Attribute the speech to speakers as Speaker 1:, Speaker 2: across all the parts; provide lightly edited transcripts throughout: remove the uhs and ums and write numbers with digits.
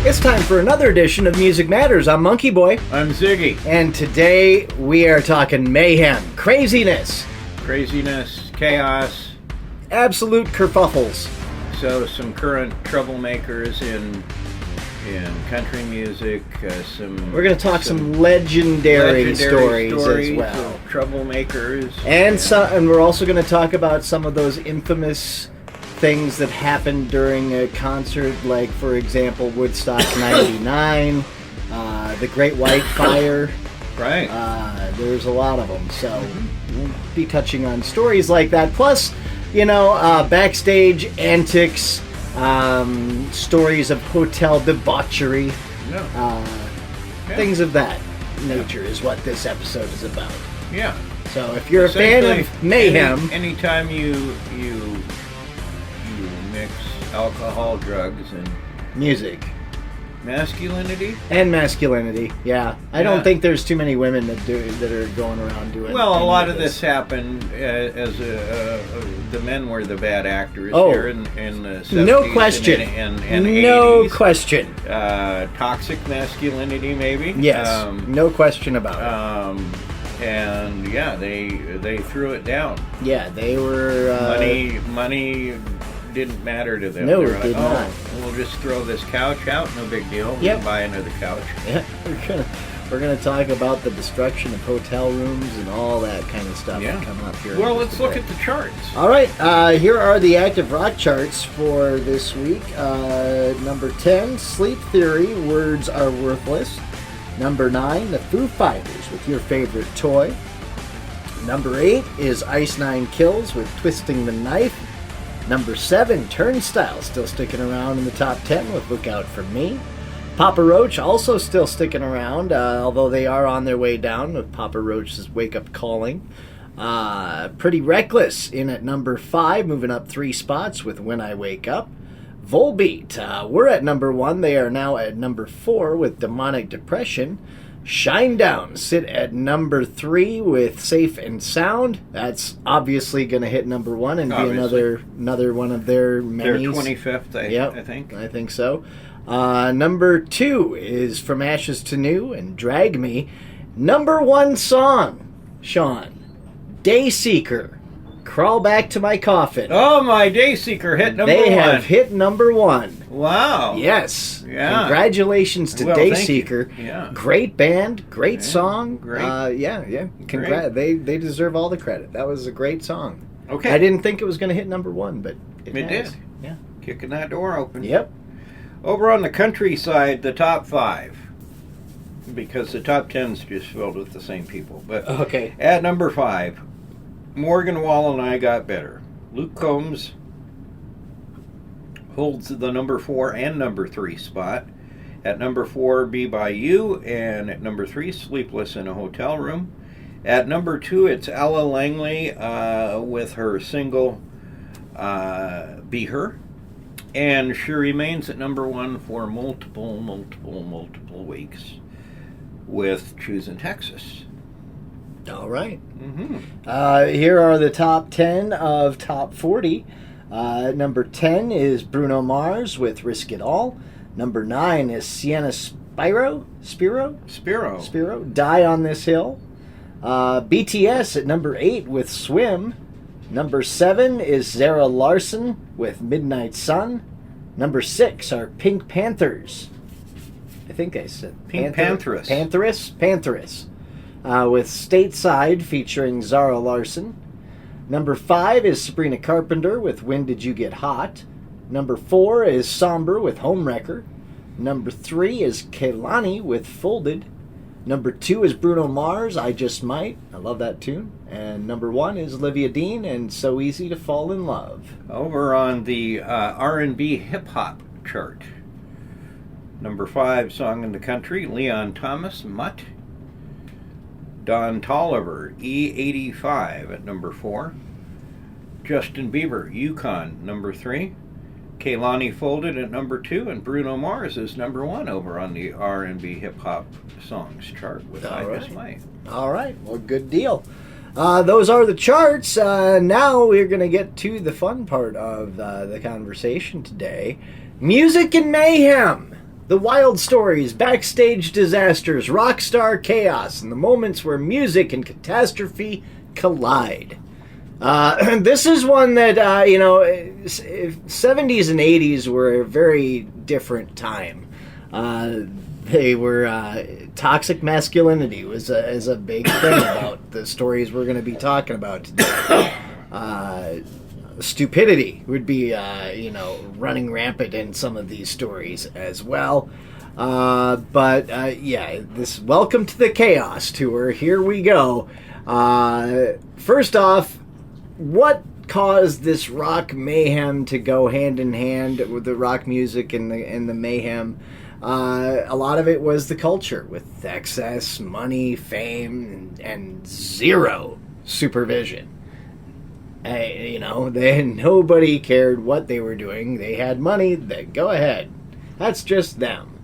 Speaker 1: It's time for another edition of Music Matters. I'm MonkeyBoy.
Speaker 2: I'm Ziggy.
Speaker 1: And today we are talking mayhem, craziness,
Speaker 2: chaos,
Speaker 1: absolute kerfuffles.
Speaker 2: So some current troublemakers in country music.
Speaker 1: We're going to talk some legendary stories as well.
Speaker 2: Troublemakers.
Speaker 1: And we're also going to talk about some of those infamous things that happened during a concert, like, for example, Woodstock 99, the Great White Fire.
Speaker 2: Right.
Speaker 1: There's a lot of them, so we'll be touching on stories like that. Plus, backstage antics, stories of hotel debauchery, things of that nature is what this episode is about.
Speaker 2: Yeah.
Speaker 1: So if you're a fan of mayhem...
Speaker 2: Anytime you mix alcohol, drugs, and
Speaker 1: music.
Speaker 2: Masculinity?
Speaker 1: And masculinity, yeah. I don't think there's too many women that are going around doing.
Speaker 2: Well, a lot of this happened as the men were the bad actors here in the 70s.
Speaker 1: No question.
Speaker 2: And
Speaker 1: no
Speaker 2: 80s.
Speaker 1: Question.
Speaker 2: Toxic masculinity, maybe.
Speaker 1: Yes. No question about it.
Speaker 2: And yeah, they threw it down.
Speaker 1: Yeah, they were.
Speaker 2: Money didn't matter to them.
Speaker 1: No,
Speaker 2: they were
Speaker 1: it did not.
Speaker 2: We'll just throw this couch out, no big deal. We can buy another couch.
Speaker 1: Yeah, we're gonna talk about the destruction of hotel rooms and all that kind of stuff coming up here.
Speaker 2: Well, let's look at the charts.
Speaker 1: All right, here are the active rock charts for this week. Number 10, Sleep Theory, Words Are Worthless. Number 9, the Foo Fighters with Your Favorite Toy. Number 8 is Ice Nine Kills with Twisting the Knife. Number 7, Turnstile, still sticking around in the top 10 with Look Out For Me. Papa Roach also still sticking around, although they are on their way down with Papa Roach's Wake Up Calling. Pretty Reckless in at number 5, moving up 3 spots with When I Wake Up. Volbeat, we're at number 1. They are now at number 4 with Demonic Depression. Shinedown sit at number 3 with Safe and Sound. That's obviously going to hit number 1 and be another one of their minis.
Speaker 2: Their 25th, I think.
Speaker 1: I think so. Number 2 is From Ashes to New and Drag Me. Number 1 song, Sean, Dayseeker, Crawl Back to My Coffin.
Speaker 2: Oh, my Dayseeker hit number 1.
Speaker 1: They have hit number 1.
Speaker 2: Wow.
Speaker 1: Yes.
Speaker 2: Yeah.
Speaker 1: Congratulations to Dayseeker.
Speaker 2: Yeah.
Speaker 1: Great band, great song.
Speaker 2: Great.
Speaker 1: Congrats. They deserve all the credit. That was a great song.
Speaker 2: Okay.
Speaker 1: I didn't think it was going to hit number 1, but it
Speaker 2: did.
Speaker 1: Yeah.
Speaker 2: Kicking that door open.
Speaker 1: Yep.
Speaker 2: Over on the country side, the top 5. Because the top 10's just filled with the same people. But
Speaker 1: okay.
Speaker 2: At number 5, Morgan Wallen and I Got Better. Luke Combs holds the number 4 and number 3 spot. At number 4, Be By You, and at number 3, Sleepless in a Hotel Room. At number 2, it's Ella Langley with her single Be Her. And she remains at number 1 for multiple weeks with Choosing Texas.
Speaker 1: All right.
Speaker 2: Mm-hmm.
Speaker 1: Here are the top 10 of top 40. Number 10 is Bruno Mars with Risk It All. Number 9 is Sienna Spiro, Die on This Hill. BTS at number 8 with Swim. Number 7 is Zara Larsson with Midnight Sun. Number 6 are Pink Panthers. I think I said
Speaker 2: Panthers.
Speaker 1: Panthers. With Stateside featuring Zara Larsson. Number 5 is Sabrina Carpenter with When Did You Get Hot. Number 4 is Somber with Homewrecker. Number 3 is Kehlani with Folded. Number 2 is Bruno Mars, I Just Might. I love that tune. And number 1 is Olivia Dean and So Easy to Fall in Love.
Speaker 2: Over on the R&B hip-hop chart. Number 5 song in the country, Leon Thomas, Mutt. Don Toliver, E85 at number 4. Justin Bieber, Yukon, number 3. Kehlani Folded at number 2, and Bruno Mars is number 1 over on the R&B hip-hop songs chart with I Just Might.
Speaker 1: All right, well, good deal. Those are the charts. Now we're going to get to the fun part of the conversation today. Music and mayhem. The wild stories, backstage disasters, rock star chaos, and the moments where music and catastrophe collide. This is one that, 70s and 80s were a very different time. They were, toxic masculinity was a big thing about the stories we're going to be talking about today. Stupidity would be, running rampant in some of these stories as well. This Welcome to the Chaos Tour. Here we go. First off, what caused this rock mayhem to go hand in hand with the rock music and the mayhem? A lot of it was the culture with excess money, fame, and zero supervision. Nobody cared what they were doing. They had money, then go ahead. That's just them.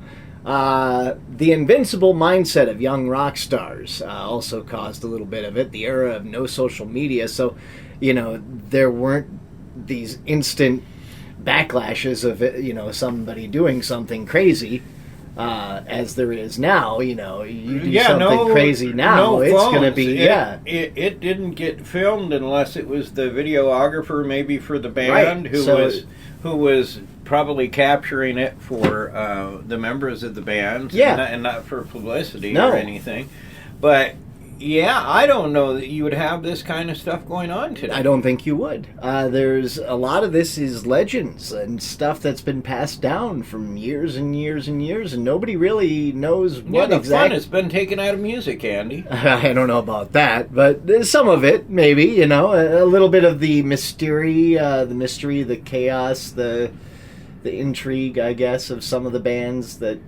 Speaker 1: The invincible mindset of young rock stars also caused a little bit of it. The era of no social media, so, there weren't these instant backlashes of, somebody doing something crazy. As there is now, you do something crazy now, it's going to be,
Speaker 2: It didn't get filmed unless it was the videographer, maybe for the band,
Speaker 1: right.
Speaker 2: who was probably capturing it for the members of the band, and not for publicity or anything. But I don't know that you would have this kind of stuff going on today.
Speaker 1: I don't think you would. There's a lot of this is legends and stuff that's been passed down from years and years and years, and nobody really knows what
Speaker 2: the fun has been taken out of music, Andy.
Speaker 1: I don't know about that, but some of it, maybe, a little bit of the mystery, the chaos, the intrigue, I guess, of some of the bands that,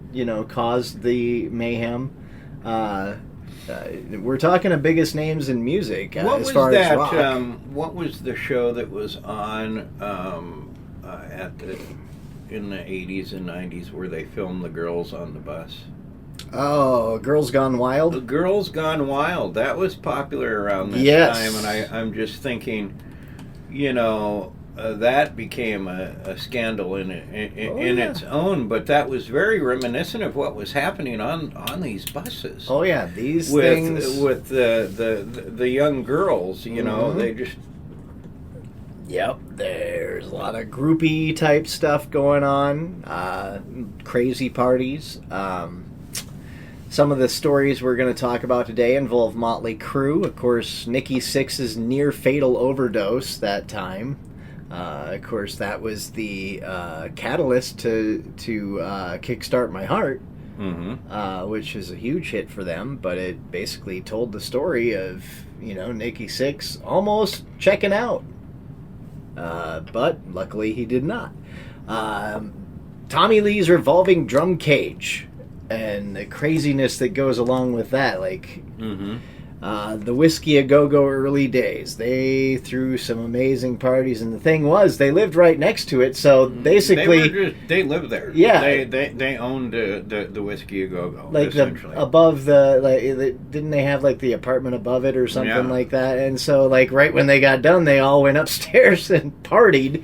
Speaker 1: caused the mayhem. We're talking the biggest names in music as far as rock.
Speaker 2: What was the show that was on in the 80s and 90s where they filmed the girls on the bus?
Speaker 1: Oh, Girls Gone Wild?
Speaker 2: The Girls Gone Wild. That was popular around this time, and I'm just thinking, that became a scandal in its own, but that was very reminiscent of what was happening on these buses.
Speaker 1: Oh yeah, these things
Speaker 2: with the young girls, they just.
Speaker 1: Yep, there's a lot of groupie type stuff going on, crazy parties. Some of the stories we're going to talk about today involve Mötley Crüe. Of course, Nikki Sixx's near fatal overdose that time. Of course, that was the catalyst to kickstart My Heart, which is a huge hit for them. But it basically told the story of Nikki Sixx almost checking out, but luckily he did not. Tommy Lee's revolving drum cage and the craziness that goes along with that, like. The Whiskey A Go-Go early days. They threw some amazing parties, and the thing was, they lived right next to it, so basically...
Speaker 2: They lived there.
Speaker 1: Yeah.
Speaker 2: They owned the Whiskey A Go-Go,
Speaker 1: like
Speaker 2: essentially.
Speaker 1: Above didn't they have, like, the apartment above it or something like that? And so, like, right when they got done, they all went upstairs and partied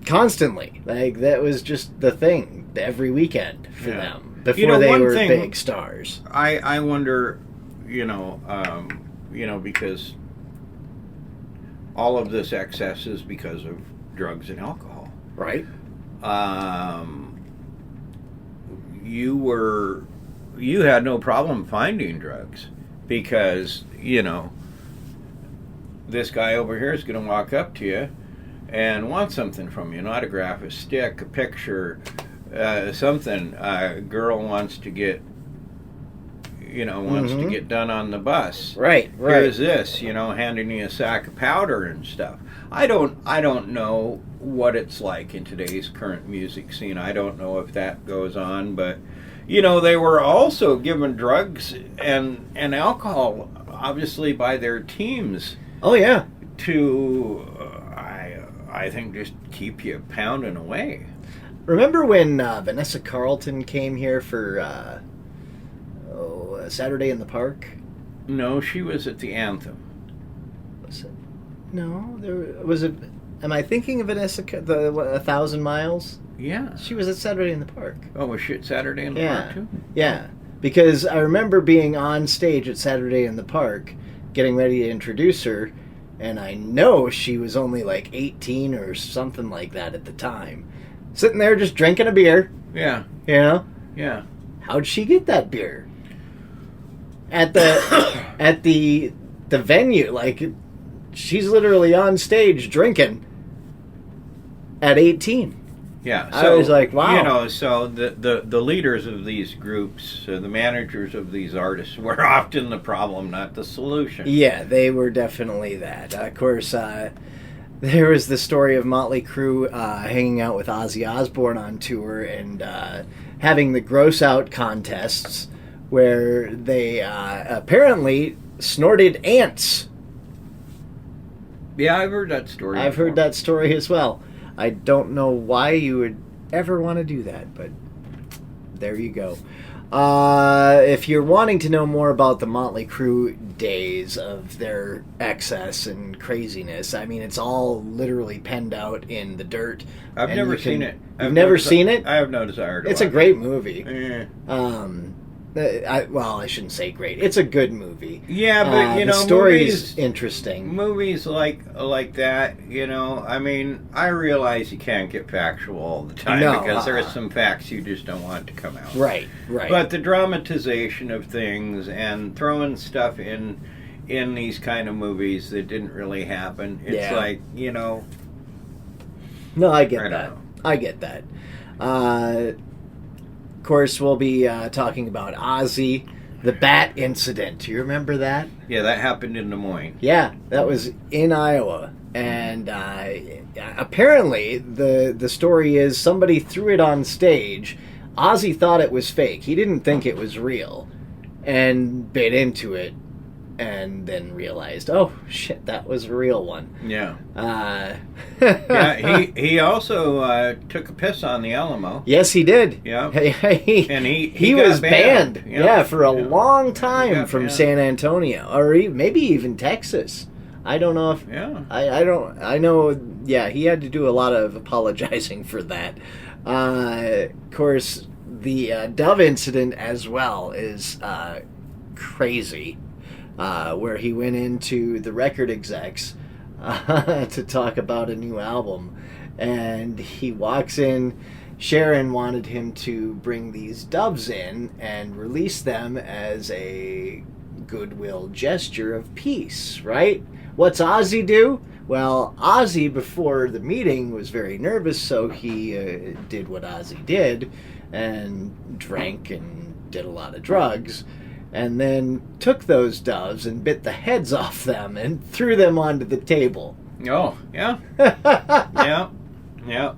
Speaker 1: constantly. Like, that was just the thing every weekend for them, before they were big stars.
Speaker 2: I wonder... because all of this excess is because of drugs and alcohol.
Speaker 1: Right.
Speaker 2: You had no problem finding drugs because, this guy over here is going to walk up to you and want something from you, an autograph, a stick, a picture, something. A girl wants to get wants to get done on the bus.
Speaker 1: Right.
Speaker 2: Here's this, handing you a sack of powder and stuff. I don't know what it's like in today's current music scene. I don't know if that goes on, but they were also given drugs and alcohol, obviously, by their teams.
Speaker 1: Oh yeah.
Speaker 2: To I think just keep you pounding away.
Speaker 1: Remember when Vanessa Carlton came here for Saturday in the Park?
Speaker 2: No, she was at the Anthem.
Speaker 1: Was it? No, there was a. Am I thinking of Vanessa? The 1,000 Miles?
Speaker 2: Yeah.
Speaker 1: She was at Saturday in the Park.
Speaker 2: Oh, was she at Saturday in the Park too?
Speaker 1: Yeah. Because I remember being on stage at Saturday in the Park, getting ready to introduce her, and I know she was only like 18 or something like that at the time. Sitting there just drinking a beer.
Speaker 2: Yeah.
Speaker 1: You know?
Speaker 2: Yeah.
Speaker 1: How'd she get that beer? At the venue, like she's literally on stage drinking at 18.
Speaker 2: Yeah,
Speaker 1: so, I was like, wow.
Speaker 2: You know, so the leaders of these groups, the managers of these artists, were often the problem, not the solution.
Speaker 1: Yeah, they were definitely that. Of course, there was the story of Mötley Crüe hanging out with Ozzy Osbourne on tour and having the gross out contests where they apparently snorted ants.
Speaker 2: Yeah, I've heard that story.
Speaker 1: I've heard that story as well. I don't know why you would ever want to do that, but there you go. If you're wanting to know more about the Mötley Crüe days of their excess and craziness, I mean, it's all literally penned out in the dirt.
Speaker 2: I've never seen it.
Speaker 1: You've never seen it?
Speaker 2: I have no desire to.
Speaker 1: It's a great movie.
Speaker 2: Eh.
Speaker 1: I shouldn't say great. It's a good movie.
Speaker 2: Yeah, but you know,
Speaker 1: the story's interesting.
Speaker 2: Movies like that, you know. I mean, I realize you can't get factual all the time because there are some facts you just don't want to come out.
Speaker 1: Right.
Speaker 2: But the dramatization of things and throwing stuff in these kind of movies that didn't really happen, it's like, you know.
Speaker 1: No, I get that. I get that. Of course, we'll be talking about Ozzy, the bat incident. Do you remember that?
Speaker 2: Yeah, that happened in Des Moines.
Speaker 1: Yeah, that was in Iowa. And apparently, the story is somebody threw it on stage. Ozzy thought it was fake. He didn't think it was real. And bit into it. And then realized, oh, shit, that was a real one.
Speaker 2: Yeah. Yeah, he also took a piss on the Alamo.
Speaker 1: Yes, he did.
Speaker 2: Yeah.
Speaker 1: And he
Speaker 2: got
Speaker 1: was banned. Yeah, for a long time from
Speaker 2: banned.
Speaker 1: San Antonio. Or maybe even Texas. I don't know if...
Speaker 2: Yeah.
Speaker 1: I know, yeah, he had to do a lot of apologizing for that. Of course, the Dove incident as well is crazy. Where he went into the record execs to talk about a new album. And he walks in. Sharon wanted him to bring these doves in and release them as a goodwill gesture of peace, right? What's Ozzy do? Well, Ozzy, before the meeting, was very nervous, so he did what Ozzy did and drank and did a lot of drugs. And then took those doves and bit the heads off them and threw them onto the table.
Speaker 2: Oh, yeah. Yeah.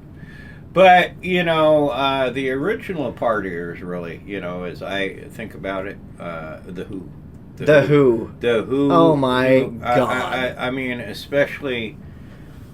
Speaker 2: But, you know, the original partiers really, you know, as I think about it, The Who.
Speaker 1: The Who.
Speaker 2: The Who.
Speaker 1: Oh, my God.
Speaker 2: I mean, especially,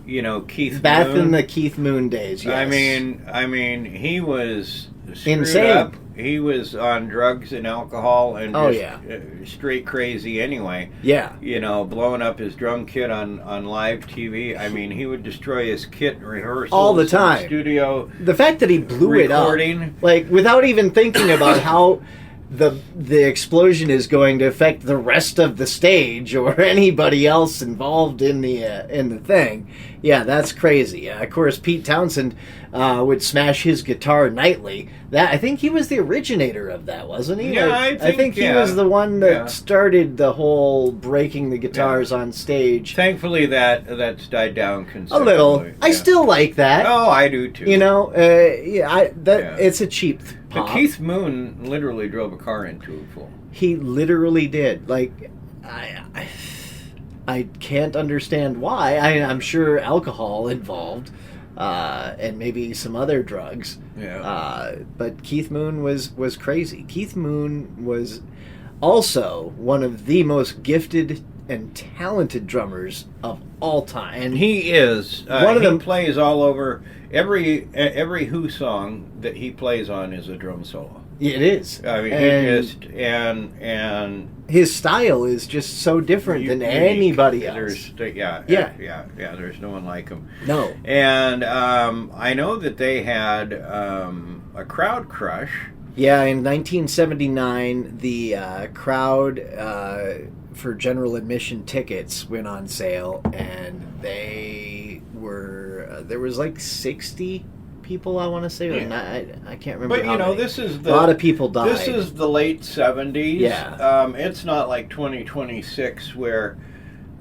Speaker 2: you know, Keith
Speaker 1: Back
Speaker 2: Moon.
Speaker 1: in the Keith Moon days, yes.
Speaker 2: I mean, he was screwed
Speaker 1: insane.
Speaker 2: Up. He was on drugs and alcohol and straight crazy anyway.
Speaker 1: Yeah.
Speaker 2: You know, blowing up his drum kit on live TV. I mean, he would destroy his kit in rehearsals.
Speaker 1: All the time.
Speaker 2: Studio.
Speaker 1: The fact that he blew
Speaker 2: recording.
Speaker 1: it up. Like, without even thinking about how the explosion is going to affect the rest of the stage or anybody else involved in the thing. Yeah, that's crazy. Of course, Pete Townsend would smash his guitar nightly. I think he was the originator of that, wasn't he?
Speaker 2: Yeah, I think
Speaker 1: he was the one that started the whole breaking the guitars on stage.
Speaker 2: Thankfully, that's died down considerably.
Speaker 1: A little.
Speaker 2: Yeah.
Speaker 1: I still like that.
Speaker 2: Oh, I do too.
Speaker 1: You know, it's a cheap pop.
Speaker 2: But Keith Moon literally drove a car into a fool.
Speaker 1: He literally did. Like, I can't understand why. I'm sure alcohol involved, and maybe some other drugs.
Speaker 2: Yeah.
Speaker 1: But Keith Moon was crazy. Keith Moon was also one of the most gifted and talented drummers of all time. And
Speaker 2: he is.
Speaker 1: One of them
Speaker 2: plays all over. Every Who song that he plays on is a drum solo.
Speaker 1: It is.
Speaker 2: I mean, and
Speaker 1: his style is just so different than anybody else.
Speaker 2: There's no one like him.
Speaker 1: No.
Speaker 2: And I know that they had a crowd crush.
Speaker 1: Yeah, in 1979, the crowd for general admission tickets went on sale, and they were there was like 60 people, I want to say.
Speaker 2: Yeah.
Speaker 1: I can't remember.
Speaker 2: But
Speaker 1: many.
Speaker 2: This is
Speaker 1: a lot of people died.
Speaker 2: This is the late 70s.
Speaker 1: Yeah.
Speaker 2: It's not like 2026 where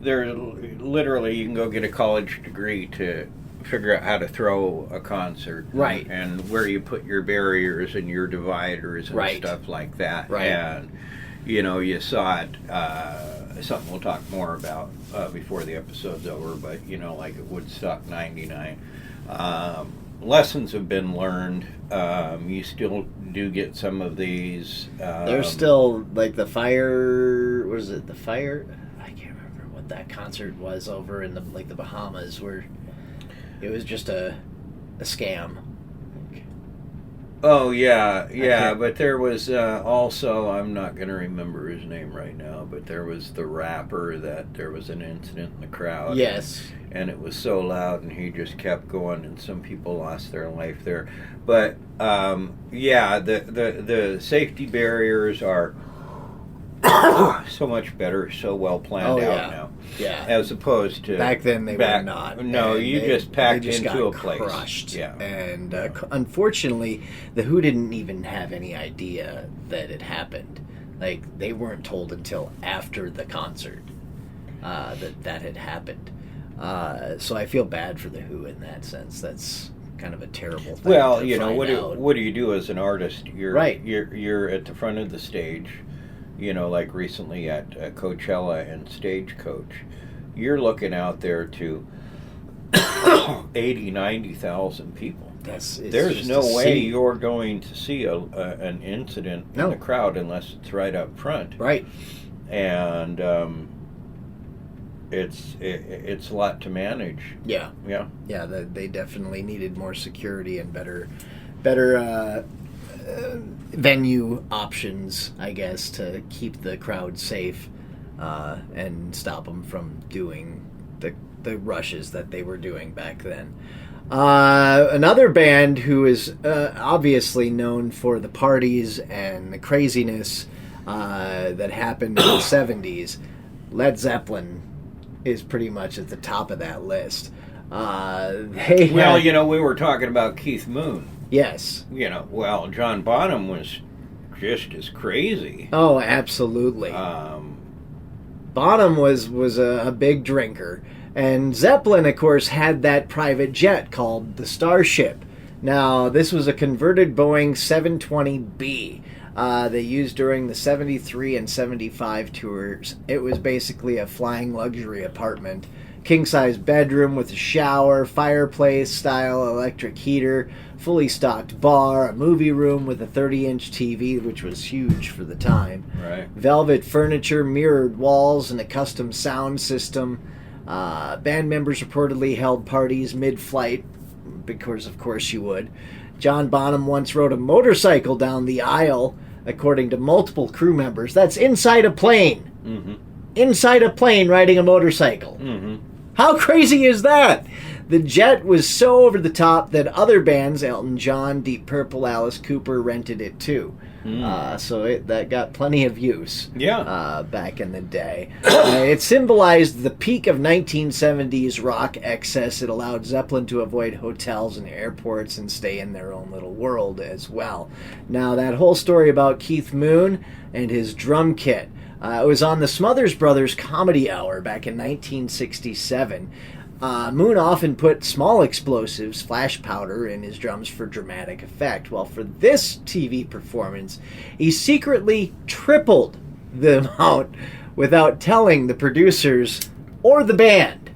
Speaker 2: there literally you can go get a college degree to figure out how to throw a concert,
Speaker 1: right?
Speaker 2: And where you put your barriers and your dividers and
Speaker 1: right.
Speaker 2: stuff like that,
Speaker 1: right?
Speaker 2: And you saw it. Something we'll talk more about before the episode's over, but like at Woodstock '99. Lessons have been learned. You still do get some of these.
Speaker 1: There's still like the fire. Was it the fire? I can't remember what that concert was over in the Bahamas, where it was just a scam.
Speaker 2: Oh yeah. But there was also, I'm not going to remember his name right now, but there was the rapper that there was an incident in the crowd.
Speaker 1: Yes.
Speaker 2: And it was so loud, and he just kept going, and some people lost their life there. But the safety barriers are so much better, so well planned out now.
Speaker 1: Yeah.
Speaker 2: As opposed to
Speaker 1: back then, they were not.
Speaker 2: No,
Speaker 1: and
Speaker 2: you just packed into a
Speaker 1: crushed.
Speaker 2: place. Yeah.
Speaker 1: And unfortunately, the Who didn't even have any idea that it happened. Like, they weren't told until after the concert that had happened. So I feel bad for the Who in that sense. That's kind of a terrible thing.
Speaker 2: Well,
Speaker 1: to
Speaker 2: what do you do as an artist? You're
Speaker 1: right.
Speaker 2: You're at the front of the stage. Like recently at Coachella and Stagecoach, you're looking out there to 80, 90,000 people. There's no way you're going to see an incident in the crowd unless it's right up front.
Speaker 1: Right.
Speaker 2: And it's a lot to manage.
Speaker 1: Yeah.
Speaker 2: Yeah.
Speaker 1: Yeah, they definitely needed more security and better venue options, I guess, to keep the crowd safe and stop them from doing the rushes that they were doing back then. Another band who is obviously known for the parties and the craziness that happened in the 70s, Led Zeppelin is pretty much at the top of that list.
Speaker 2: We were talking about Keith Moon.
Speaker 1: Yes.
Speaker 2: John Bonham was just as crazy.
Speaker 1: Oh, absolutely. Bonham was a big drinker. And Zeppelin, of course, had that private jet called the Starship. Now, this was a converted Boeing 720B they used during the 73 and 75 tours. It was basically a flying luxury apartment. King-size bedroom with a shower, fireplace-style electric heater, fully stocked bar, a movie room with a 30-inch TV, which was huge for the time.
Speaker 2: Right.
Speaker 1: Velvet furniture, mirrored walls, and a custom sound system. Band members reportedly held parties mid-flight, because of course you would. John Bonham once rode a motorcycle down the aisle, according to multiple crew members. That's inside a plane.
Speaker 2: Mm-hmm.
Speaker 1: Inside a plane riding a motorcycle.
Speaker 2: Mm-hmm.
Speaker 1: How crazy is that? The jet was so over the top that other bands, Elton John, Deep Purple, Alice Cooper, rented it too. So that got plenty of use back in the day. It symbolized the peak of 1970s rock excess. It allowed Zeppelin to avoid hotels and airports and stay in their own little world as well. Now, that whole story about Keith Moon and his drum kit, it was on the Smothers Brothers Comedy Hour back in 1967. Moon often put small explosives, flash powder, in his drums for dramatic effect. Well, for this TV performance, he secretly tripled the amount without telling the producers or the band.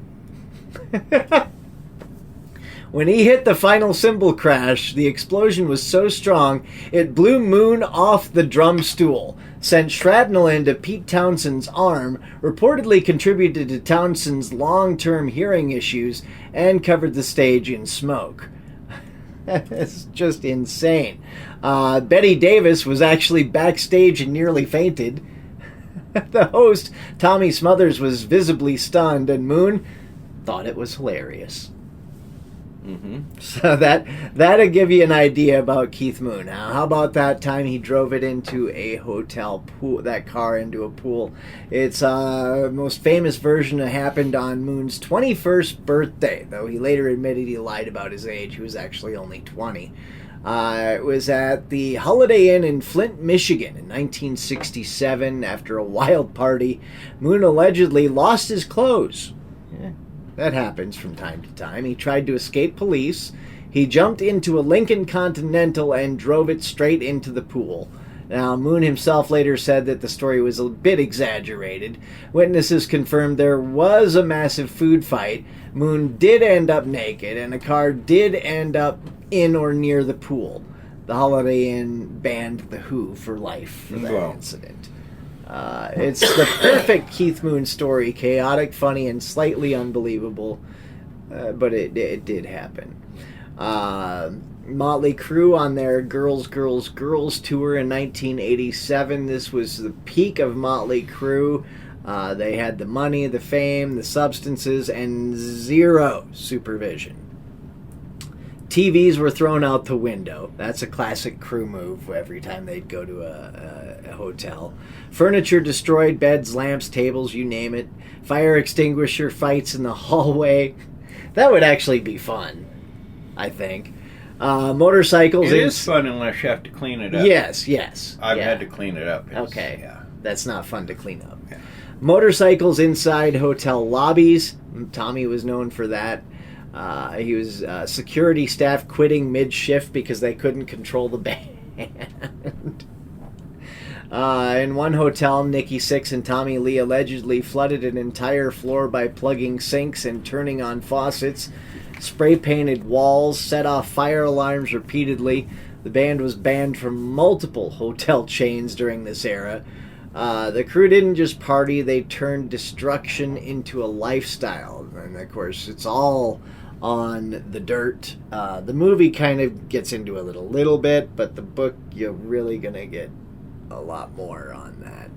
Speaker 1: When he hit the final cymbal crash, the explosion was so strong it blew Moon off the drum stool, sent shrapnel into Pete Townshend's arm, reportedly contributed to Townshend's long-term hearing issues, and covered the stage in smoke. It's just insane. Betty Davis was actually backstage and nearly fainted. The host, Tommy Smothers, was visibly stunned, and Moon thought it was hilarious. So that'll give you an idea about Keith Moon. Now, how about that time he drove it into a hotel pool, that car into a pool? It's most famous version that happened on Moon's 21st birthday, though he later admitted he lied about his age. He was actually only 20. It was at the Holiday Inn in Flint, Michigan in 1967. After a wild party, Moon allegedly lost his clothes. Yeah. That happens from time to time. He tried to escape police. He jumped into a Lincoln Continental and drove it straight into the pool. Now, Moon himself later said that the story was a bit exaggerated. Witnesses confirmed there was a massive food fight. Moon did end up naked, and a car did end up in or near the pool. The Holiday Inn banned The Who for life for that incident. It's the perfect Keith Moon story, chaotic, funny, and slightly unbelievable, but it did happen. Mötley Crüe on their Girls, Girls, Girls tour in 1987. This was the peak of Mötley Crüe. They had the money, the fame, the substances, and zero supervision. TVs were thrown out the window. That's a classic Crüe move every time they'd go to a hotel. Furniture destroyed, beds, lamps, tables, you name it. Fire extinguisher fights in the hallway. That would actually be fun, I think. Motorcycles.
Speaker 2: It is fun unless you have to clean it up.
Speaker 1: Yes.
Speaker 2: I've had to clean it up.
Speaker 1: Okay.
Speaker 2: Yeah.
Speaker 1: That's not fun to clean up.
Speaker 2: Yeah.
Speaker 1: Motorcycles inside hotel lobbies. Tommy was known for that. He was security staff quitting mid-shift because they couldn't control the band. In one hotel, Nikki Sixx and Tommy Lee allegedly flooded an entire floor by plugging sinks and turning on faucets, spray-painted walls, set off fire alarms repeatedly. The band was banned from multiple hotel chains during this era. The crew didn't just party, they turned destruction into a lifestyle. And of course, it's all on the dirt. The movie kind of gets into it a little bit, but the book, you're really going to get a lot more on that.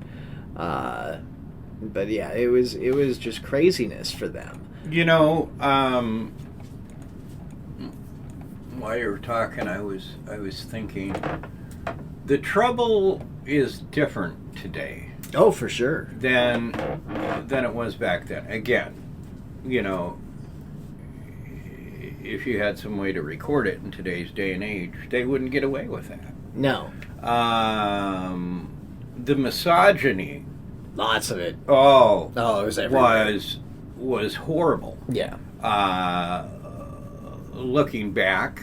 Speaker 1: But yeah, it was just craziness for them.
Speaker 2: You know, while you were talking, I was thinking, the trouble is different today.
Speaker 1: Oh, for sure.
Speaker 2: Than it was back then. Again, you know, if you had some way to record it in today's day and age, they wouldn't get away with that.
Speaker 1: No.
Speaker 2: The misogyny.
Speaker 1: Lots of it.
Speaker 2: Oh,
Speaker 1: it was everywhere.
Speaker 2: Was horrible.
Speaker 1: Yeah.
Speaker 2: Looking back,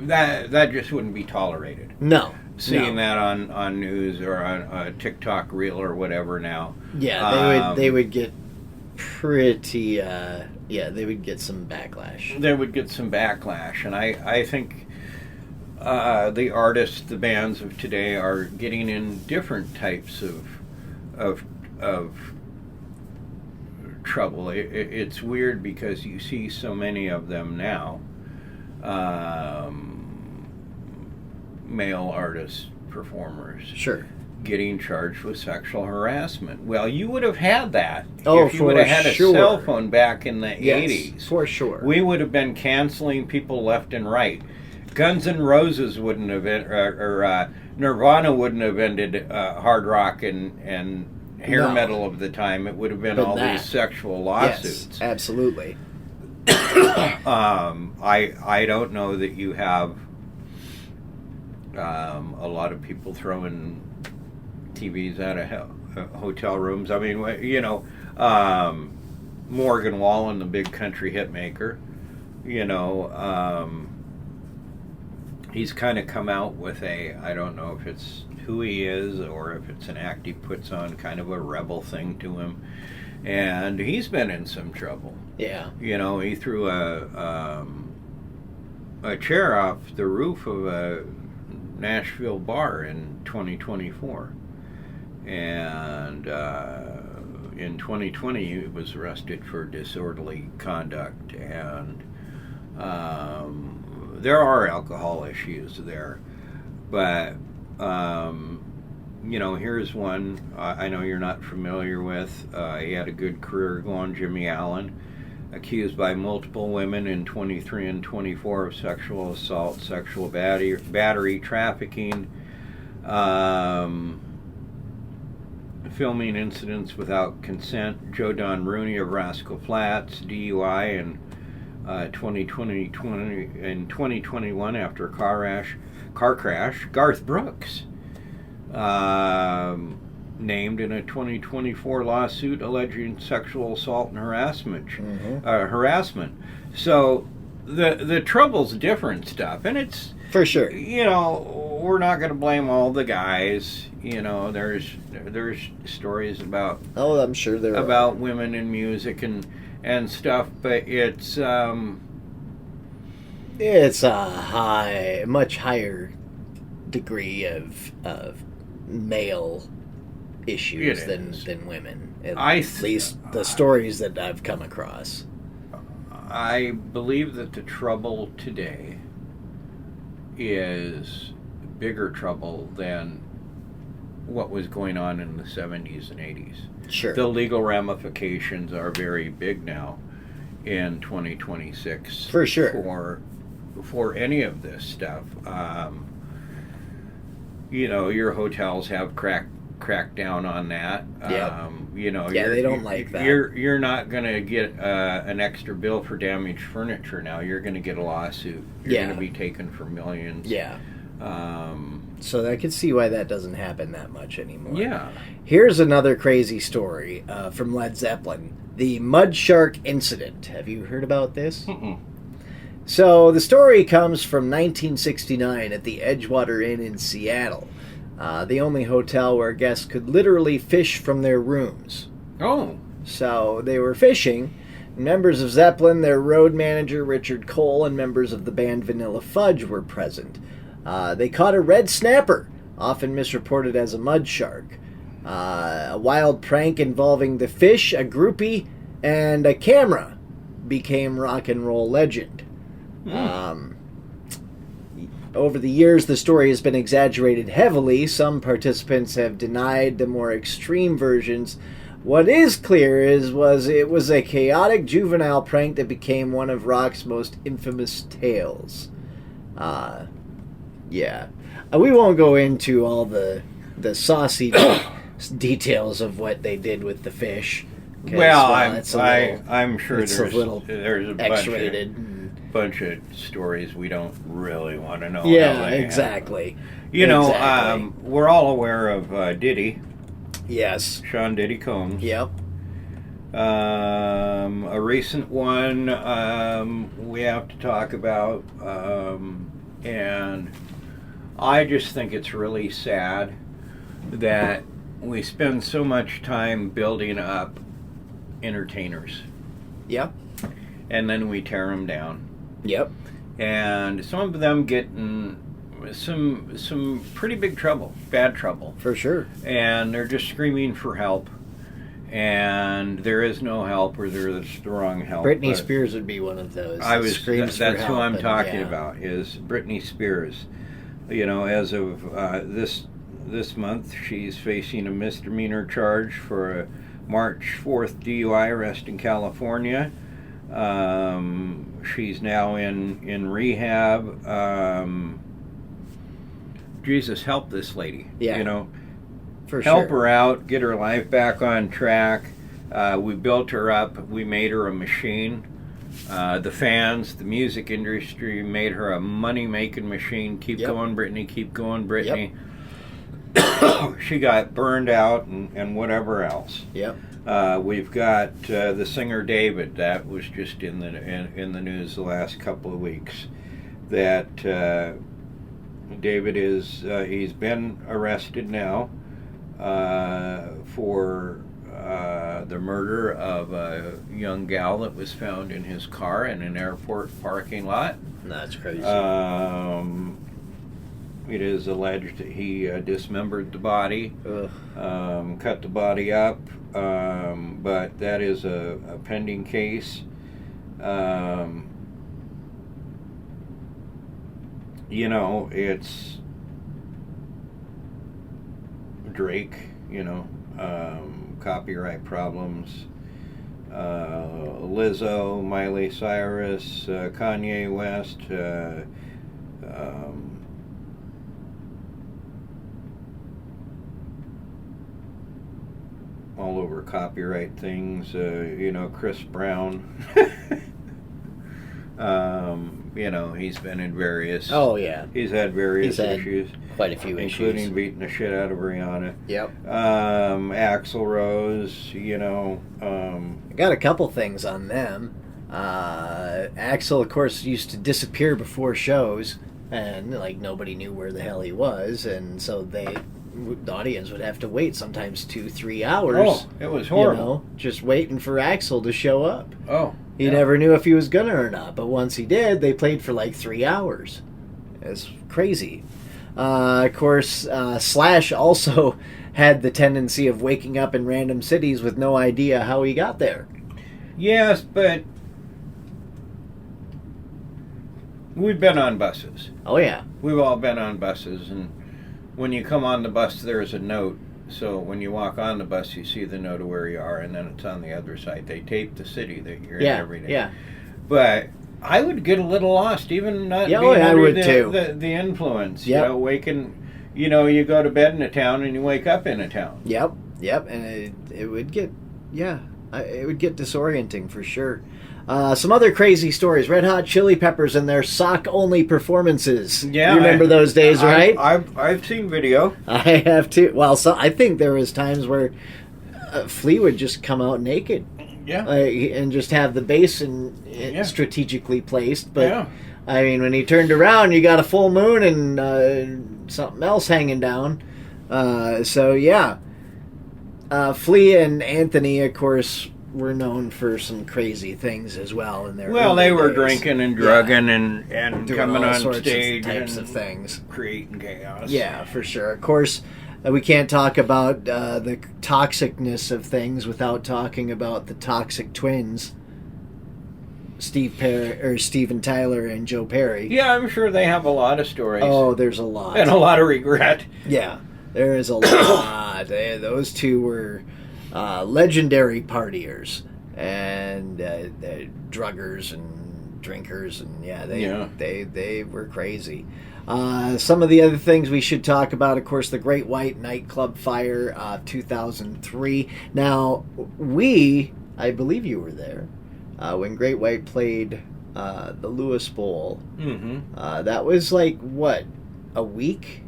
Speaker 2: that just wouldn't be tolerated.
Speaker 1: No.
Speaker 2: Seeing that on news or on a TikTok reel or whatever now.
Speaker 1: Yeah, they would get pretty. They would get some backlash.
Speaker 2: They would get some backlash, and I think the artists, the bands of today, are getting in different types of trouble. It's weird because you see so many of them now. Male artists, performers,
Speaker 1: sure,
Speaker 2: getting charged with sexual harassment. Well, you would have had that
Speaker 1: if
Speaker 2: you would have had a cell phone back in the 80s.
Speaker 1: For sure.
Speaker 2: We would have been canceling people left and right. Guns N' Roses wouldn't have or Nirvana wouldn't have ended hard rock and hair metal of the time. It would have been all these sexual lawsuits.
Speaker 1: Yes, absolutely.
Speaker 2: I don't know that you have a lot of people throwing TVs out of hotel rooms. I mean, you know, Morgan Wallen, the big country hit maker, you know, he's kind of come out with I don't know if it's who he is or if it's an act he puts on, kind of a rebel thing to him. And he's been in some trouble.
Speaker 1: Yeah.
Speaker 2: You know, he threw a chair off the roof of a Nashville bar in 2024. And in 2020, he was arrested for disorderly conduct, and there are alcohol issues there. But, here's one I know you're not familiar with. He had a good career going, Jimmy Allen, accused by multiple women in 23 and 24 of sexual assault, sexual battery, trafficking, filming incidents without consent. Joe Don Rooney of Rascal Flatts, DUI in 2021 after a car crash. Garth Brooks, named in a 2024 lawsuit alleging sexual assault and harassment. So the trouble's different stuff, and it's
Speaker 1: for sure.
Speaker 2: We're not going to blame all the guys. There's stories about
Speaker 1: I'm sure there
Speaker 2: about women in music and stuff, but it's a
Speaker 1: much higher degree of male issues than women. At least the stories that I've come across.
Speaker 2: I believe that the trouble today is bigger trouble than what was going on in the 70s and 80s.
Speaker 1: Sure.
Speaker 2: The legal ramifications are very big now in 2026.
Speaker 1: For sure.
Speaker 2: For any of this stuff. Your hotels have cracked down on that.
Speaker 1: Yeah. They don't like that.
Speaker 2: You're not going to get an extra bill for damaged furniture now. You're going to get a lawsuit. You're going to be taken for millions.
Speaker 1: Yeah. So I can see why that doesn't happen that much anymore.
Speaker 2: Yeah.
Speaker 1: Here's another crazy story from Led Zeppelin. The Mud Shark Incident. Have you heard about this?
Speaker 2: Mm-mm.
Speaker 1: So the story comes from 1969 at the Edgewater Inn in Seattle. The only hotel where guests could literally fish from their rooms.
Speaker 2: Oh.
Speaker 1: So they were fishing. Members of Zeppelin, their road manager Richard Cole, and members of the band Vanilla Fudge were present. They caught a red snapper, often misreported as a mud shark. A wild prank involving the fish, a groupie, and a camera became rock and roll legend. Over the years, the story has been exaggerated heavily. Some participants have denied the more extreme versions. What is clear it was a chaotic juvenile prank that became one of rock's most infamous tales. Yeah. We won't go into all the saucy details of what they did with the fish.
Speaker 2: Well, I'm sure
Speaker 1: there's
Speaker 2: a
Speaker 1: X-rated.
Speaker 2: bunch of stories we don't really want to know.
Speaker 1: Yeah, exactly.
Speaker 2: We're all aware of Diddy.
Speaker 1: Yes.
Speaker 2: Sean Diddy Combs.
Speaker 1: Yep.
Speaker 2: A recent one we have to talk about, and I just think it's really sad that we spend so much time building up entertainers.
Speaker 1: Yep.
Speaker 2: And then we tear them down.
Speaker 1: Yep.
Speaker 2: And some of them get in some pretty big trouble, bad trouble.
Speaker 1: For sure.
Speaker 2: And they're just screaming for help. And there is no help, or there's the wrong help.
Speaker 1: Britney Spears would be one of those.
Speaker 2: That's who I'm talking about, is Britney Spears. As of this month, she's facing a misdemeanor charge for a March 4th DUI arrest in California. She's now in rehab. Jesus, help this lady.
Speaker 1: Yeah. For
Speaker 2: help
Speaker 1: sure.
Speaker 2: her out, get her life back on track. We built her up. We made her a machine. The fans, the music industry made her a money-making machine. Keep going, Britney. Keep going, Britney. Yep. She got burned out and whatever else.
Speaker 1: Yep.
Speaker 2: We've got the singer David. That was just in the news the last couple of weeks. That David he's been arrested now for the murder of a young gal that was found in his car in an airport parking lot.
Speaker 1: That's crazy.
Speaker 2: It is alleged that he dismembered the body,
Speaker 1: Ugh.
Speaker 2: cut the body up, but that is a pending case. You know, it's Drake, you know, copyright problems. Lizzo, Miley Cyrus, Kanye West, all over copyright things, you know, Chris Brown. You know, he's been in various...
Speaker 1: Oh, yeah.
Speaker 2: He's had various issues.
Speaker 1: Quite a few
Speaker 2: including
Speaker 1: issues.
Speaker 2: beating the shit out of Rihanna.
Speaker 1: Yep.
Speaker 2: Axl Rose, you know.
Speaker 1: I got a couple things on them. Axl, of course, used to disappear before shows, and like nobody knew where the hell he was, and so the audience would have to wait sometimes 2-3 hours.
Speaker 2: Oh, it was horrible.
Speaker 1: You know, just waiting for Axl to show up.
Speaker 2: Oh.
Speaker 1: You never knew if he was gonna or not, but once he did, they played for like 3 hours. It's crazy. Of course, Slash also had the tendency of waking up in random cities with no idea how he got there.
Speaker 2: Yes, but we've been on buses.
Speaker 1: Oh, yeah.
Speaker 2: We've all been on buses, and when you come on the bus, there's a note. So when you walk on the bus, you see the note of where you are, and then it's on the other side. They tape the city that you're in every day.
Speaker 1: Yeah.
Speaker 2: But I would get a little lost, even not being
Speaker 1: I
Speaker 2: under
Speaker 1: would too.
Speaker 2: the influence.
Speaker 1: Yep.
Speaker 2: You know, waking. You know, you go to bed in a town and you wake up in a town.
Speaker 1: Yep, and it would get, it would get disorienting for sure. Some other crazy stories. Red Hot Chili Peppers and their sock-only performances.
Speaker 2: Yeah,
Speaker 1: you remember those days, right?
Speaker 2: I've seen video.
Speaker 1: I have too. Well, I think there was times where Flea would just come out naked.
Speaker 2: Yeah.
Speaker 1: And just have the bass strategically placed. But, I mean, when he turned around, you got a full moon and something else hanging down. Flea and Anthony, of course, were known for some crazy things as well in their
Speaker 2: they were
Speaker 1: days.
Speaker 2: Drinking and drugging and
Speaker 1: Doing
Speaker 2: coming
Speaker 1: all
Speaker 2: on
Speaker 1: sorts
Speaker 2: stage
Speaker 1: of types
Speaker 2: and
Speaker 1: of things.
Speaker 2: creating chaos.
Speaker 1: Yeah, for sure. Of course, we can't talk about the toxicness of things without talking about the toxic twins, Steven Tyler and Joe Perry.
Speaker 2: Yeah, I'm sure they have a lot of stories.
Speaker 1: Oh, there's a lot.
Speaker 2: And a lot of regret.
Speaker 1: Yeah, there is a lot. Those two were legendary partiers and druggers and drinkers, and they were crazy. Some of the other things we should talk about, of course, the Great White nightclub fire, 2003. Now, I believe you were there when Great White played the Lewis Bowl.
Speaker 2: Mm-hmm.
Speaker 1: That was like what, a week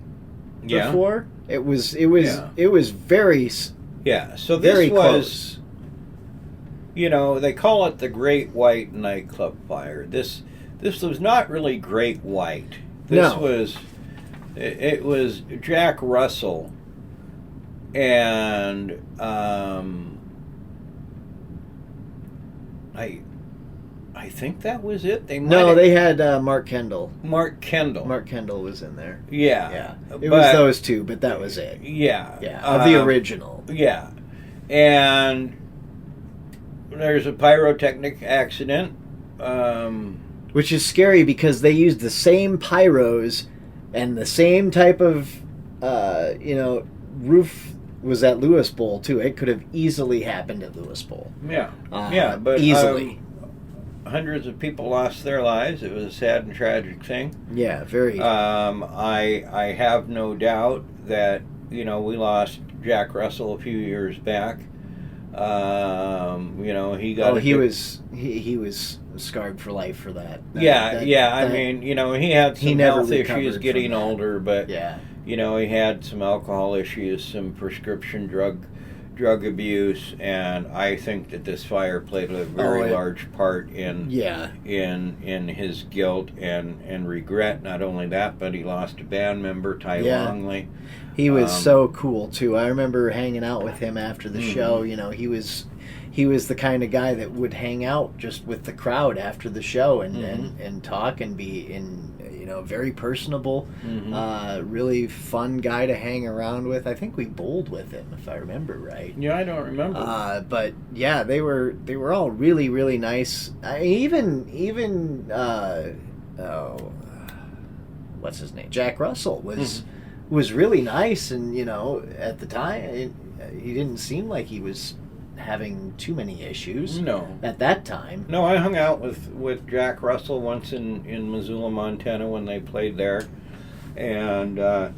Speaker 1: before? It was very.
Speaker 2: Yeah, so
Speaker 1: very
Speaker 2: this was,
Speaker 1: close.
Speaker 2: You know, they call it the Great White nightclub fire. This was not really Great White. This was, it was Jack Russell and I think that was it.
Speaker 1: They had Mark Kendall.
Speaker 2: Mark Kendall.
Speaker 1: Mark Kendall was in there.
Speaker 2: Yeah.
Speaker 1: It was those two, but that was it.
Speaker 2: Yeah.
Speaker 1: Yeah, of the original.
Speaker 2: Yeah. And there's a pyrotechnic accident.
Speaker 1: Which is scary because they used the same pyros and the same type of, roof was at Lewis Bowl, too. It could have easily happened at Lewis Bowl.
Speaker 2: Yeah. But
Speaker 1: easily.
Speaker 2: Hundreds of people lost their lives. It was a sad and tragic thing.
Speaker 1: Yeah, very.
Speaker 2: I have no doubt that, we lost Jack Russell a few years back. He got.
Speaker 1: He was scarred for life for that.
Speaker 2: He had some health issues getting older, but he had some alcohol issues, some prescription drug abuse, and I think that this fire played a very large part in his guilt and regret. Not only that, but he lost a band member, Ty Longley.
Speaker 1: He was so cool too. I remember hanging out with him after the show. He was he was the kind of guy that would hang out just with the crowd after the show and talk and be very personable, really fun guy to hang around with. I think we bowled with him, if I remember right.
Speaker 2: Yeah, I don't remember.
Speaker 1: But yeah, they were all really, really nice. Even what's his name? Jack Russell was really nice, and at the time he didn't seem like he was having too many issues.
Speaker 2: No.
Speaker 1: At that time.
Speaker 2: No, I hung out with Jack Russell once in Missoula, Montana when they played there. And I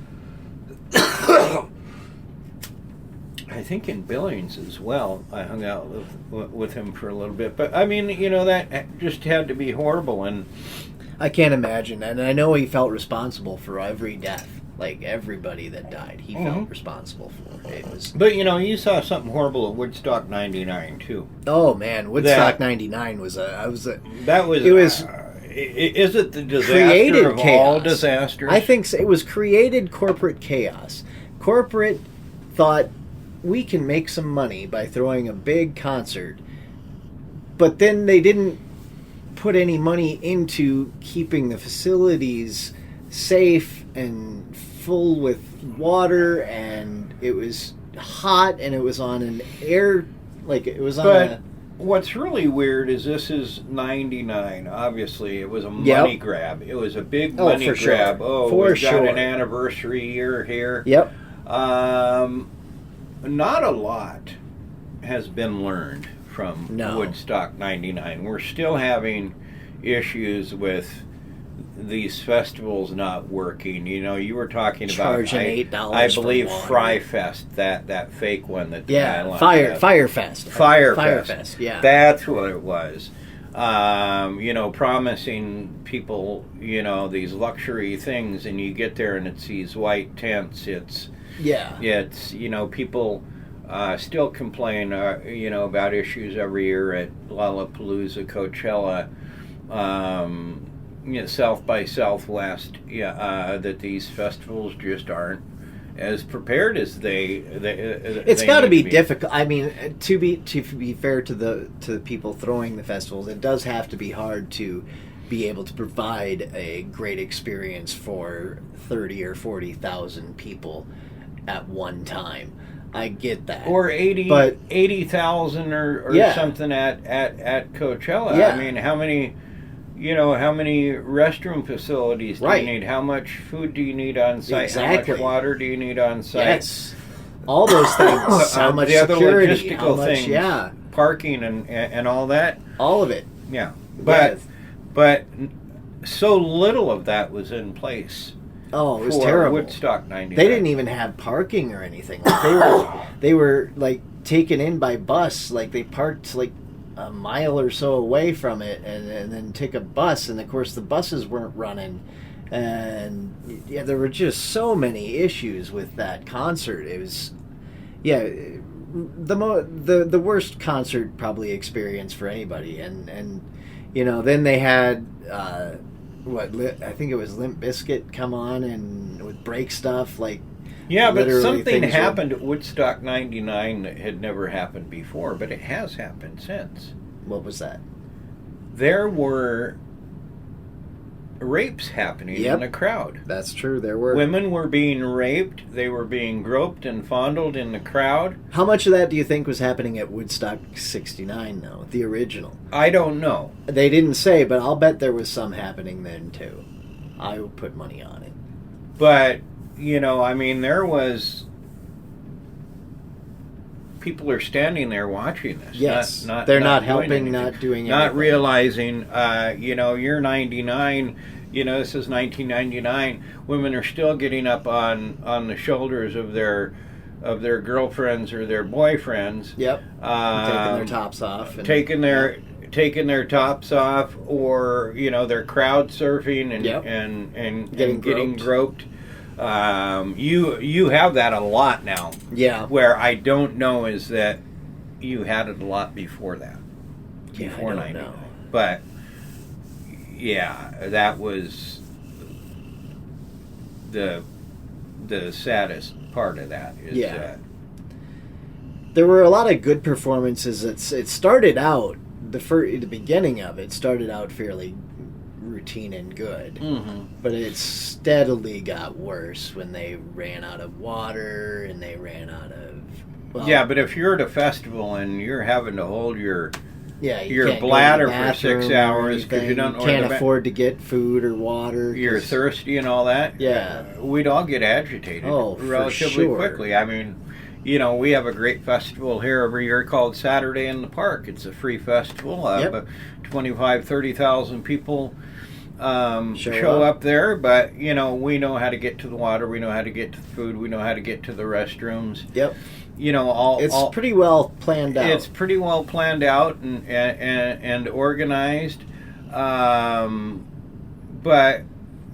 Speaker 2: think in Billings as well, I hung out with him for a little bit. But, I mean, that just had to be horrible. And
Speaker 1: I can't imagine. And I know he felt responsible for every death. Like, everybody that died, he felt responsible for. It was.
Speaker 2: But, you saw something horrible at Woodstock 99, too.
Speaker 1: Oh, man. Woodstock 99 was is it
Speaker 2: the disaster
Speaker 1: created
Speaker 2: of
Speaker 1: chaos.
Speaker 2: all disasters?
Speaker 1: I think so. It was created corporate chaos. Corporate thought, we can make some money by throwing a big concert. But then they didn't put any money into keeping the facilities safe and full with water, and it was hot, and it was on an air, like it was on
Speaker 2: But what's really weird is this is 99. Obviously, it was a money grab. It was a big money
Speaker 1: for
Speaker 2: grab.
Speaker 1: Sure.
Speaker 2: Oh,
Speaker 1: for
Speaker 2: we've got
Speaker 1: sure.
Speaker 2: an anniversary year here.
Speaker 1: Yep.
Speaker 2: Not a lot has been learned from
Speaker 1: No.
Speaker 2: Woodstock 99. We're still having issues with these festivals not working. You were talking
Speaker 1: Charging
Speaker 2: about
Speaker 1: $8
Speaker 2: I
Speaker 1: for
Speaker 2: believe
Speaker 1: water.
Speaker 2: Fry Fest, that fake one that the Nylon had.
Speaker 1: Firefest.
Speaker 2: Firefest.
Speaker 1: Yeah.
Speaker 2: That's what it was. Promising people, these luxury things, and you get there and it's these white tents. It's people still complain, about issues every year at Lollapalooza, Coachella, South by Southwest, that these festivals just aren't as prepared as
Speaker 1: it's got to be difficult. I mean, to be fair to the people throwing the festivals, it does have to be hard to be able to provide a great experience for 30 or 40,000 people at one time. I get that.
Speaker 2: Or 80,000 or something at Coachella.
Speaker 1: Yeah.
Speaker 2: I mean, how many restroom facilities do you need? How much food do you need on site?
Speaker 1: Exactly.
Speaker 2: How much water do you need on site?
Speaker 1: Yes. All those things. How much
Speaker 2: the other
Speaker 1: security?
Speaker 2: logistical
Speaker 1: How much,
Speaker 2: things.
Speaker 1: yeah.
Speaker 2: Parking and all that.
Speaker 1: All of it.
Speaker 2: Yeah. But so little of that was in place.
Speaker 1: Oh, it was
Speaker 2: for
Speaker 1: terrible.
Speaker 2: Woodstock 99.
Speaker 1: They didn't even have parking or anything. Like they were like taken in by bus. Like they parked like a mile or so away from it, and then take a bus. And of course, the buses weren't running, and there were just so many issues with that concert. It was, the worst concert probably experience for anybody. And then they had. I think it was Limp Bizkit come on and with break stuff like.
Speaker 2: Yeah, but something happened at Woodstock 99 that had never happened before, but it has happened since.
Speaker 1: What was that?
Speaker 2: There were rapes happening in the crowd.
Speaker 1: That's true, there were.
Speaker 2: Women were being raped, they were being groped and fondled in the crowd.
Speaker 1: How much of that do you think was happening at Woodstock 69, though, the original?
Speaker 2: I don't know.
Speaker 1: They didn't say, but I'll bet there was some happening then, too. I would put money on it.
Speaker 2: But, there was... People are standing there watching this.
Speaker 1: Yes, they're not helping, not doing anything.
Speaker 2: Not realizing, you're 99, this is 1999. Women are still getting up on the shoulders of their girlfriends or their boyfriends.
Speaker 1: Yep, taking their tops off.
Speaker 2: Taking their tops off, or, they're crowd surfing and getting groped. You have that a lot now.
Speaker 1: Yeah.
Speaker 2: Where I don't know is that you had it a lot before that.
Speaker 1: Before 99.
Speaker 2: But yeah, that was the saddest part of that is that
Speaker 1: there were a lot of good performances. It started out the beginning of it started out fairly routine and good, but it steadily got worse when they ran out of water and they ran out of. Well,
Speaker 2: yeah, but if you're at a festival and you're having to hold your
Speaker 1: you
Speaker 2: bladder for 6 hours because you don't
Speaker 1: can't afford to get food or water,
Speaker 2: you're thirsty and all that.
Speaker 1: Yeah,
Speaker 2: we'd all get agitated relatively quickly. I mean, we have a great festival here every year called Saturday in the Park. It's a free festival. But 30,000 people show up there. But, we know how to get to the water. We know how to get to the food. We know how to get to the restrooms.
Speaker 1: Yep.
Speaker 2: It's
Speaker 1: pretty well planned out.
Speaker 2: It's pretty well planned out and organized. But,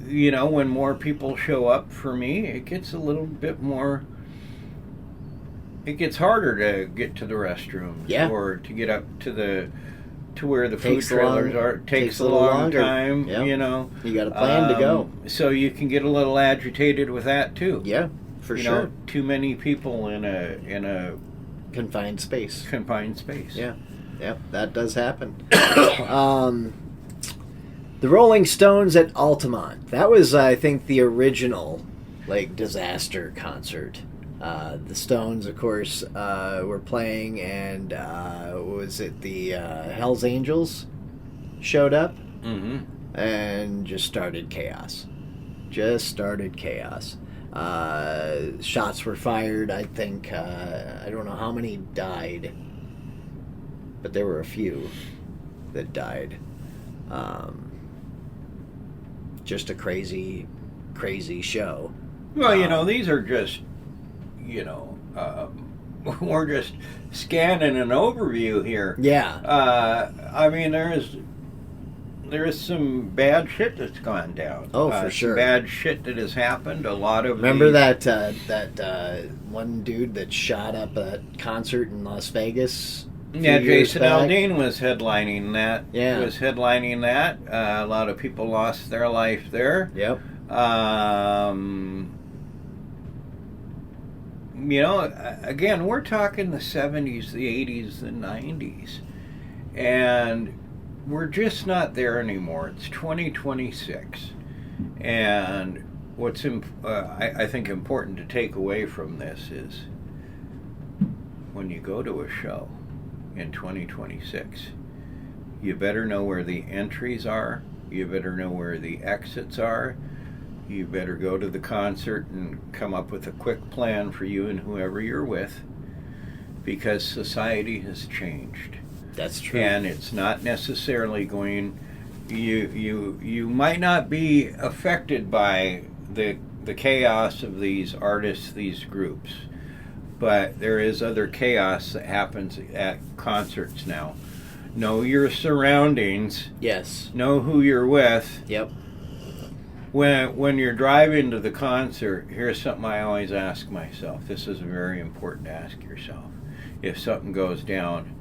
Speaker 2: when more people show up, for me, it gets a little bit more... It gets harder to get to the restroom, or to get up to where the food trailers are. It takes a long time, You
Speaker 1: got a plan to go,
Speaker 2: so you can get a little agitated with that too.
Speaker 1: Yeah, for sure.
Speaker 2: Too many people in a
Speaker 1: confined space.
Speaker 2: Yeah,
Speaker 1: that does happen. The Rolling Stones at Altamont. That was, I think, the original disaster concert. The Stones, of course, were playing, and was it the Hells Angels showed up and just started chaos. Shots were fired. I think I don't know how many died, but there were a few that died. Just a crazy show.
Speaker 2: Well, these are just. We're just scanning an overview here.
Speaker 1: Yeah.
Speaker 2: I mean, there is some bad shit that's gone down.
Speaker 1: Oh, for sure.
Speaker 2: Bad shit that has happened. A lot of.
Speaker 1: Remember that one dude that shot up a concert in Las Vegas?
Speaker 2: Yeah, Jason Aldean was headlining that.
Speaker 1: Yeah.
Speaker 2: A lot of people lost their life there.
Speaker 1: Yep.
Speaker 2: Again, we're talking the 70s, the 80s, the 90s. And we're just not there anymore. It's 2026. And what's I think important to take away from this is when you go to a show in 2026, you better know where the entries are. You better know where the exits are. You better go to the concert and come up with a quick plan for you and whoever you're with, because society has changed.
Speaker 1: That's true.
Speaker 2: And it's not necessarily going... You might not be affected by the chaos of these artists, these groups, but there is other chaos that happens at concerts now. Know your surroundings.
Speaker 1: Yes.
Speaker 2: Know who you're with.
Speaker 1: Yep.
Speaker 2: When you're driving to the concert, here's something I always ask myself. This is very important to ask yourself. If something goes down,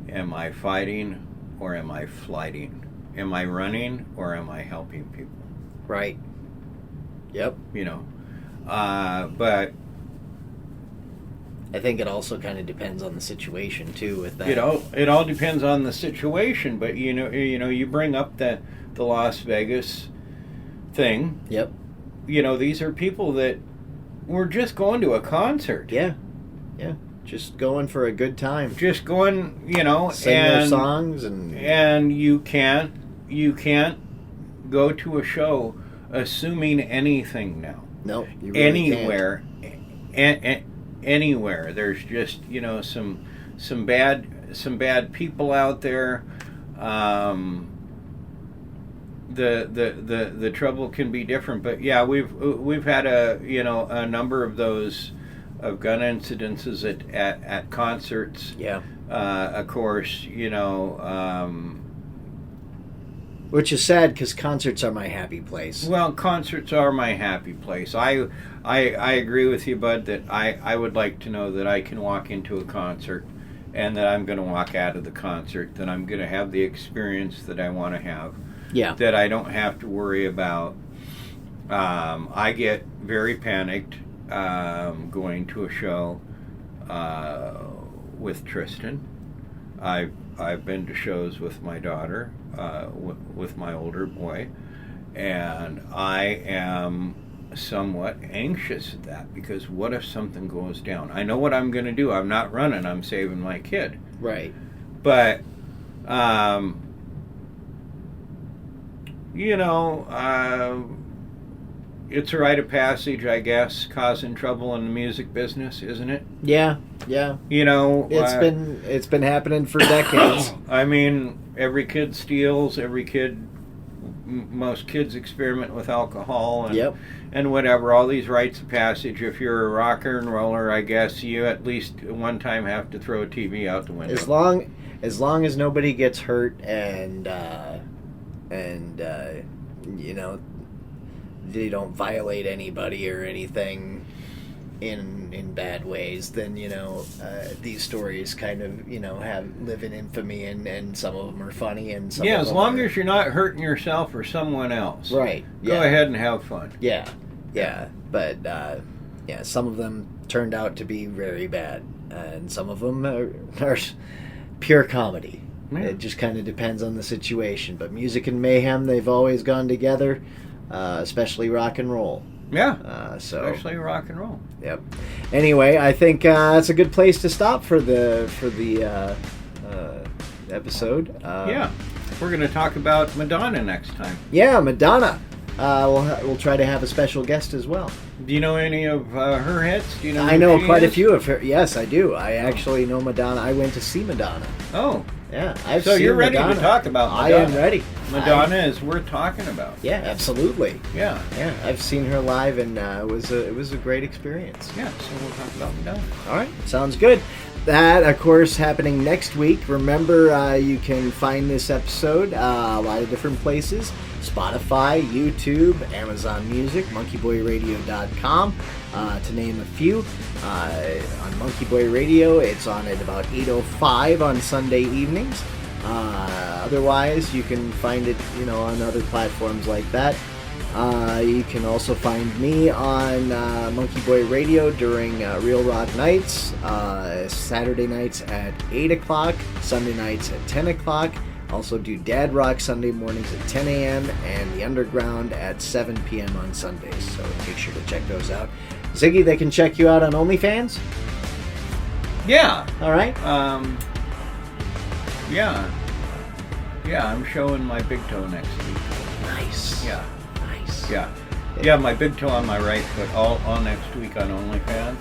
Speaker 2: am I fighting or am I flighting? Am I running or am I helping people?
Speaker 1: Right. Yep.
Speaker 2: But
Speaker 1: I think it also kind of depends on the situation too. With that,
Speaker 2: it all depends on the situation. But you bring up the Las Vegas thing.
Speaker 1: Yep.
Speaker 2: These are people that were just going to a concert.
Speaker 1: Yeah. Just going for a good time.
Speaker 2: Just going,
Speaker 1: sing their songs
Speaker 2: and you can't go to a show assuming anything now.
Speaker 1: No, you really
Speaker 2: anywhere, anywhere. There's just some bad people out there. The trouble can be different, but yeah, we've had a number of those of gun incidences at concerts.
Speaker 1: Yeah.
Speaker 2: Of course,
Speaker 1: which is sad because concerts are my happy place.
Speaker 2: Well, concerts are my happy place. I agree with you, Bud, that I would like to know that I can walk into a concert and that I'm going to walk out of the concert, that I'm going to have the experience that I want to have.
Speaker 1: Yeah.
Speaker 2: That I don't have to worry about. I get very panicked going to a show with Tristan. I've been to shows with my daughter, with my older boy, and I am somewhat anxious at that, because what if something goes down? I know what I'm going to do. I'm not running. I'm saving my kid.
Speaker 1: Right.
Speaker 2: But, it's a rite of passage, I guess, causing trouble in the music business, isn't it?
Speaker 1: Yeah. It's been happening for decades.
Speaker 2: I mean, every kid steals. Most kids experiment with alcohol and whatever. All these rites of passage. If you're a rocker and roller, I guess you at least one time have to throw a TV out the window.
Speaker 1: As long as nobody gets hurt and they don't violate anybody or anything in bad ways, then these stories kind of live in infamy, and some of them are funny, and some
Speaker 2: as long as you're not hurting yourself or someone else,
Speaker 1: right?
Speaker 2: Go ahead and have fun.
Speaker 1: But some of them turned out to be very bad, and some of them are pure comedy. It just kind of depends on the situation. But music and mayhem, they've always gone together, especially rock and roll.
Speaker 2: Especially rock and roll.
Speaker 1: Yep. Anyway, I think it's a good place to stop for the episode.
Speaker 2: We're going to talk about Madonna next time.
Speaker 1: Yeah, Madonna. We'll try to have a special guest as well.
Speaker 2: Do you know any of her hits? Do you know?
Speaker 1: I know quite a few of her. Yes, I do. I actually know Madonna. I went to see Madonna.
Speaker 2: Oh.
Speaker 1: Yeah, I've
Speaker 2: seen
Speaker 1: you're
Speaker 2: ready
Speaker 1: Madonna.
Speaker 2: To talk about Madonna.
Speaker 1: I am ready.
Speaker 2: Madonna is worth talking about.
Speaker 1: Yeah, absolutely.
Speaker 2: Yeah.
Speaker 1: I've seen her live, and it was a great experience.
Speaker 2: Yeah, so we'll talk about Madonna.
Speaker 1: All right, sounds good. That, of course, happening next week. Remember, you can find this episode a lot of different places: Spotify, YouTube, Amazon Music, MonkeyBoyRadio.com, to name a few. On Monkey Boy Radio, it's on at about 8:05 on Sunday evenings. Otherwise, you can find it, on other platforms like that. You can also find me on Monkey Boy Radio during Real Rock Nights, Saturday nights at 8 o'clock, Sunday nights at 10 o'clock. Also do Dad Rock Sunday mornings at 10 a.m. and The Underground at 7 p.m. on Sundays. So make sure to check those out. Ziggy, they can check you out on OnlyFans?
Speaker 2: Yeah.
Speaker 1: All right.
Speaker 2: Yeah, I'm showing my big toe next week.
Speaker 1: Nice.
Speaker 2: Yeah.
Speaker 1: Nice.
Speaker 2: Yeah, my big toe on my right foot all next week on OnlyFans.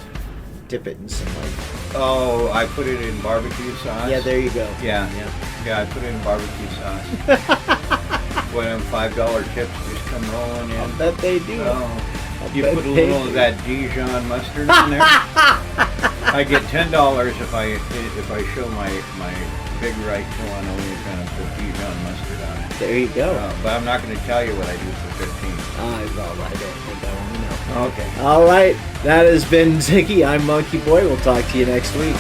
Speaker 1: Dip it in some
Speaker 2: Oh, I put it in barbecue sauce.
Speaker 1: Yeah, there you go.
Speaker 2: Yeah, I put it in barbecue sauce. When them $5 tips just come rolling in.
Speaker 1: I bet they do.
Speaker 2: Oh, you put a little of that Dijon mustard in there. I get $10 if I show my big right toe on OnlyFans with Dijon mustard on it.
Speaker 1: There you go.
Speaker 2: But I'm not going to tell you what I do for 15.
Speaker 1: Well, I don't think I want to know.
Speaker 2: Okay.
Speaker 1: All right. That has been Ziggy. I'm Monkey Boy. We'll talk to you next week.